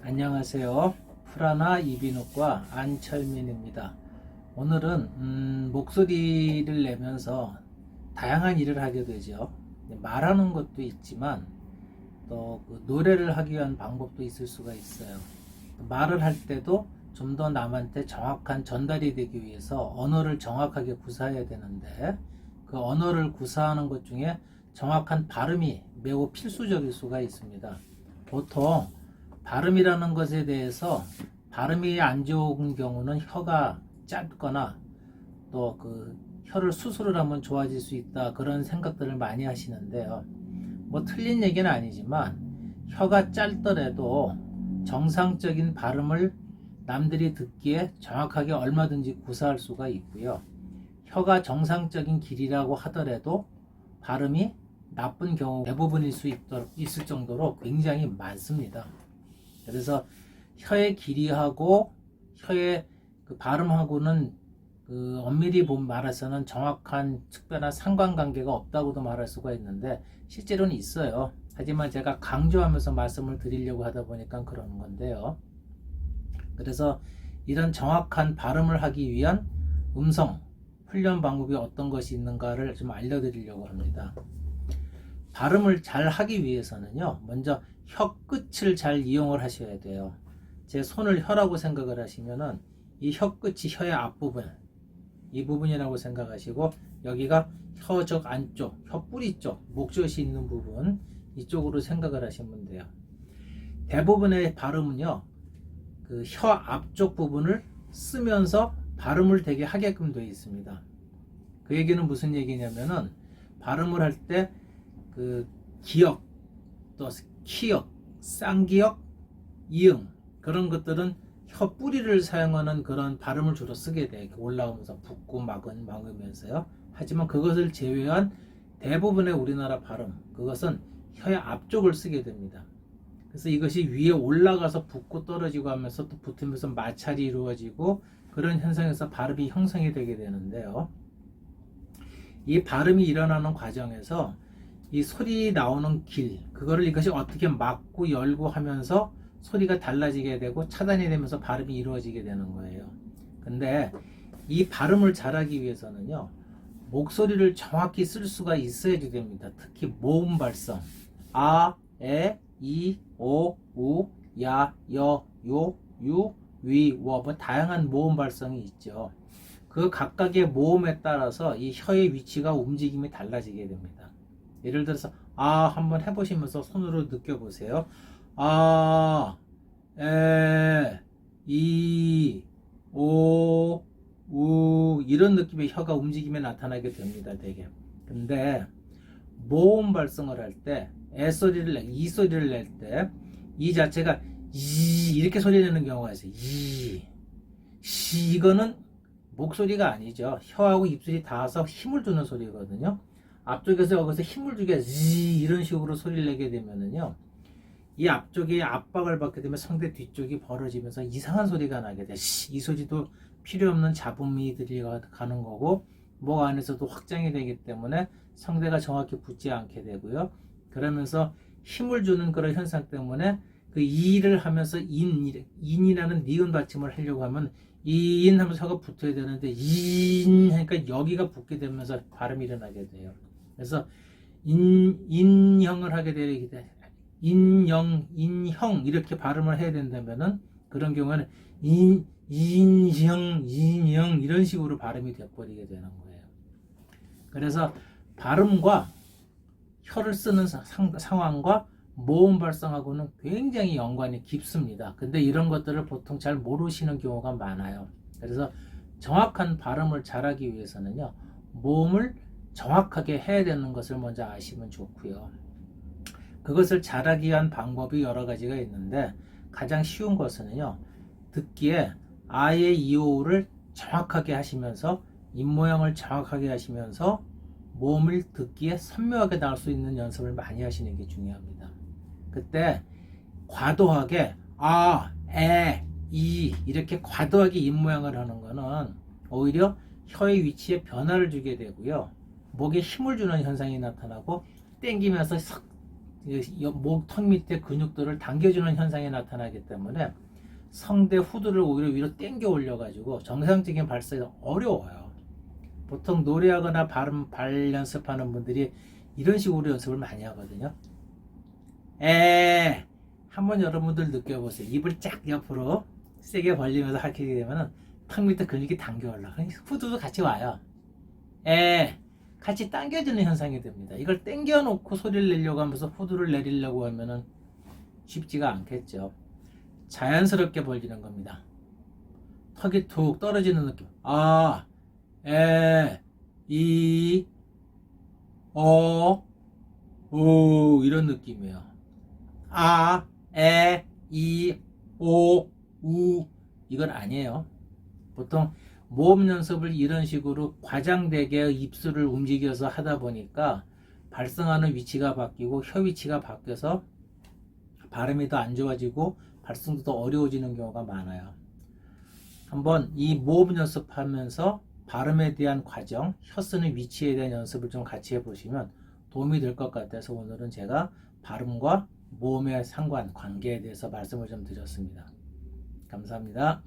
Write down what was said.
안녕하세요. 프라나 이비인후과 안철민입니다. 오늘은 목소리를 내면서 다양한 일을 하게 되죠. 말하는 것도 있지만 또 노래를 하기 위한 방법도 있을 수가 있어요. 말을 할 때도 좀 더 남한테 정확한 전달이 되기 위해서 언어를 정확하게 구사해야 되는데, 그 언어를 구사하는 것 중에 정확한 발음이 매우 필수적일 수가 있습니다. 보통 발음이라는 것에 대해서 발음이 안 좋은 경우는 혀가 짧거나 또 혀를 수술을 하면 좋아질 수 있다, 그런 생각들을 많이 하시는데요. 뭐 틀린 얘기는 아니지만 혀가 짧더라도 정상적인 발음을 남들이 듣기에 정확하게 얼마든지 구사할 수가 있고요. 혀가 정상적인 길이라고 하더라도 발음이 나쁜 경우 대부분일 수 있을 정도로 굉장히 많습니다. 그래서 혀의 길이하고 혀의 발음하고는 엄밀히 말해서는 정확한 특별한 상관관계가 없다고도 말할 수가 있는데 실제로는 있어요. 하지만 제가 강조하면서 말씀을 드리려고 하다 보니까 그러는 건데요. 그래서 이런 정확한 발음을 하기 위한 음성 훈련 방법이 어떤 것이 있는가를 좀 알려드리려고 합니다. 발음을 잘 하기 위해서는요, 먼저 혀 끝을 잘 이용을 하셔야 돼요. 제 손을 혀라고 생각을 하시면은 이 혀 끝이 혀의 앞부분, 이 부분이라고 생각하시고, 여기가 혀적 안쪽, 혀 뿌리 쪽, 목젖이 있는 부분, 이쪽으로 생각을 하시면 돼요. 대부분의 발음은요, 그 혀 앞쪽 부분을 쓰면서 발음을 되게 하게끔 되어 있습니다. 그 얘기는 무슨 얘기냐면은, 발음을 할 때 기역, 또 키역, 쌍기역, 이응, 그런 것들은 혀 뿌리를 사용하는 그런 발음을 주로 쓰게 돼. 올라오면서 붓고 막으면서요. 하지만 그것을 제외한 대부분의 우리나라 발음, 그것은 혀의 앞쪽을 쓰게 됩니다. 그래서 이것이 위에 올라가서 붙고 떨어지고 하면서 또 붙으면서 마찰이 이루어지고, 그런 현상에서 발음이 형성이 되게 되는데요. 이 발음이 일어나는 과정에서 이 소리 나오는 길, 그거를 이것이 어떻게 막고 열고 하면서 소리가 달라지게 되고 차단이 되면서 발음이 이루어지게 되는 거예요. 근데 이 발음을 잘하기 위해서는요, 목소리를 정확히 쓸 수가 있어야지 됩니다. 특히 모음 발성, 아, 에, 이, 오, 우, 야, 여, 요, 유, 위, 워, 뭐 다양한 모음 발성이 있죠. 그 각각의 모음에 따라서 이 혀의 위치가 움직임이 달라지게 됩니다. 예를 들어서 아 한번 해보시면서 손으로 느껴보세요. 아, 에, 이, 오, 우, 이런 느낌의 혀가 움직임에 나타나게 됩니다. 되게. 근데 모음 발성을 할 때 에 소리를 이 소리를 낼 때 이 자체가 이 이렇게 소리 내는 경우가 있어요. 이거는 목소리가 아니죠. 혀하고 입술이 닿아서 힘을 주는 소리거든요. 앞쪽에서 여기서 힘을 주게 이런 식으로 소리를 내게 되면은요, 이 앞쪽에 압박을 받게 되면 상대 뒤쪽이 벌어지면서 이상한 소리가 나게 돼. 이 소리도 필요 없는 잡음이 들어가는 거고, 목 안에서도 확장이 되기 때문에 상대가 정확히 붙지 않게 되고요. 그러면서 힘을 주는 그런 현상 때문에 그 이를 하면서 인이라는 니은 받침을 하려고 하면 인 하면서 혀가 붙어야 되는데 인 하니까 여기가 붙게 되면서 발음이 일어나게 돼요. 그래서 인형을 하게 되기 때문에 인형 이렇게 발음을 해야 된다면은, 그런 경우에는 인형 이런 식으로 발음이 되어버리게 되는 거예요. 그래서 발음과 혀를 쓰는 상황과 모음 발성하고는 굉장히 연관이 깊습니다. 근데 이런 것들을 보통 잘 모르시는 경우가 많아요. 그래서 정확한 발음을 잘하기 위해서는요, 모음을 정확하게 해야 되는 것을 먼저 아시면 좋고요. 그것을 잘하기 위한 방법이 여러 가지가 있는데, 가장 쉬운 것은요, 듣기에 아의 이오우를 정확하게 하시면서 입모양을 정확하게 하시면서 모음을 듣기에 선명하게 나올 수 있는 연습을 많이 하시는 게 중요합니다. 그때 과도하게 아, 에, 이 이렇게 과도하게 입모양을 하는 거는 오히려 혀의 위치에 변화를 주게 되고요, 목에 힘을 주는 현상이 나타나고 땡기면서 목, 턱 밑에 근육들을 당겨주는 현상이 나타나기 때문에 성대 후두를 오히려 위로 당겨 올려가지고 정상적인 발성이 어려워요. 보통 노래하거나 발 연습하는 분들이 이런 식으로 연습을 많이 하거든요. 한번 여러분들 느껴보세요. 입을 쫙 옆으로 세게 벌리면서 하게 되면은 턱 밑에 근육이 당겨 올라가. 후두도 같이 와요. 같이 당겨지는 현상이 됩니다. 이걸 당겨 놓고 소리를 내려고 하면서 후두를 내리려고 하면은 쉽지가 않겠죠. 자연스럽게 벌리는 겁니다. 턱이 툭 떨어지는 느낌. 이, 오 이런 느낌이에요. 이, 오, 우 이건 아니에요. 보통 모음 연습을 이런 식으로 과장되게 입술을 움직여서 하다 보니까 발성하는 위치가 바뀌고 혀 위치가 바뀌어서 발음이 더 안 좋아지고 발성도 더 어려워지는 경우가 많아요. 한번 이 모음 연습하면서 발음에 대한 과정, 혀 쓰는 위치에 대한 연습을 좀 같이 해보시면 도움이 될 것 같아서 오늘은 제가 발음과 모음의 관계에 대해서 말씀을 좀 드렸습니다. 감사합니다.